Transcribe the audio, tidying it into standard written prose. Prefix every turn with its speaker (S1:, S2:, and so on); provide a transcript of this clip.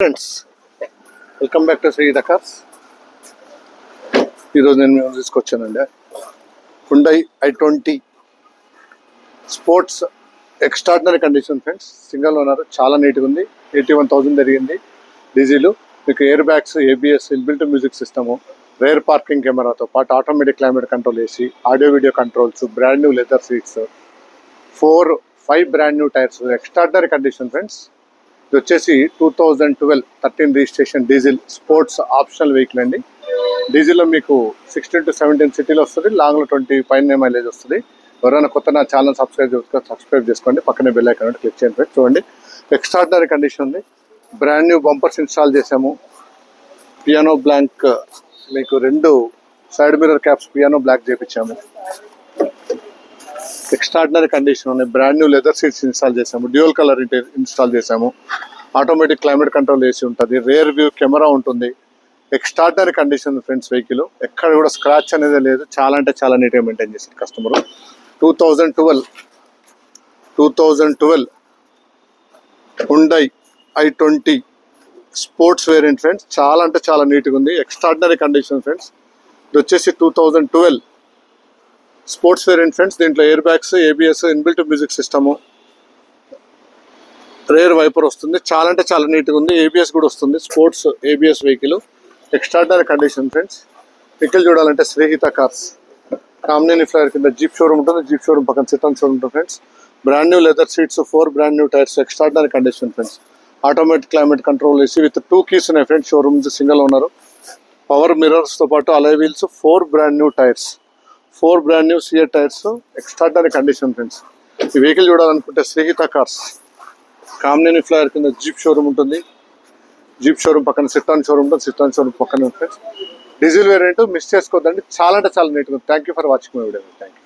S1: Friends, welcome back to Srigeetha cars. ఈరోజు నేను మేము తీసుకొచ్చానండి Hyundai i20 sports extraordinary condition. Friends, single owner, చాలా నీట్గా ఉంది. 81,000 జరిగింది. డీజిల్, మీకు air bags, ABS, inbuilt music system, rear parking కెమెరాతో పాటు automatic climate control AC, audio video controls, brand new leather seats, 5 brand new tyres, extraordinary condition. Friends, ఇది వచ్చేసి 2012 13 registration diesel sports optional vehicle అండి. డీజిల్లో మీకు 16 to 17 సిటీలో వస్తుంది, లాంగ్లో 20 పైన మైలేజ్ వస్తుంది. ఎవరైనా కొత్త నా ఛానల్ సబ్స్క్రైబ్ చేసుకోండి, పక్కనే బెల్ ఐకాన్ క్లిక్ చేయండి. ఫ్రెండ్స్, చూడండి, ఎక్స్ట్రాడినరీ కండిషన్ ఉంది. బ్రాండ్ న్యూ బంపర్స్ ఇన్స్టాల్ చేసాము. పియానో బ్లాంక్, మీకు 2 side mirror caps piano black చేయించాము. ఎక్స్ట్రాడినరీ కండిషన్ ఉన్నాయి. Brand new leather seats install చేసాము. డ్యూయల్ కలర్ ఇన్స్టాల్ చేసాము. ఆటోమేటిక్ క్లైమేట్ కంట్రోల్ ఏసీ ఉంటుంది. రేర్ వ్యూ కెమెరా ఉంటుంది. Extraordinary condition friends. వెహికల్ ఎక్కడ కూడా స్క్రాచ్ అనేది లేదు. చాలా అంటే చాలా నీట్గా మెయింటైన్ చేశారు customer. 2012 Hyundai i20 sports variant friends. చాలా అంటే చాలా నీట్గా ఉంది. Extraordinary condition friends. ఇది వచ్చేసి 2012 స్పోర్ట్స్ వేరియంట్ ఫ్రెండ్స్. దీంట్లో air bags, ABS, inbuilt music system, rear wiper వస్తుంది. చాలా అంటే చాలా నీట్గా ఉంది. ఏబిఎస్ కూడా వస్తుంది. Sports ABS vehicle. Extraordinary condition friends. Vehicle చూడాలంటే శ్రీగీత కార్స్, కామినేని ఫ్లైర్ కింద జీప్ షోరూమ్ ఉంటుంది. జీప్ షోరూమ్ పక్కన సిటాన్ షోరూమ్ ఉంటుంది friends. Brand new leather seats, 4 brand new tyres, extraordinary condition friends. Automatic climate control AC with 2 keys ఉన్నాయి friends. Showroom single owner. Power మిర్రర్స్తో పాటు alloy wheels, 4 brand new tyres, 4 brand new సియర్ tyres. Extraordinary condition friends. ఈ vehicle చూడాలనుకుంటే Srigeetha cars, Kamineni flyover కింద Jeep showroom ఉంటుంది. Jeep showroom పక్కన Citroen showroom ఉంటుంది. సిటాన్ షోరూమ్ పక్కన ఫ్రెండ్స్. డీజిల్ వేరియంట్ మిస్ చేసుకోవద్దండి. చాలా అంటే చాలా నీట్గా ఉంది. Thank you for watching my video. Thank you.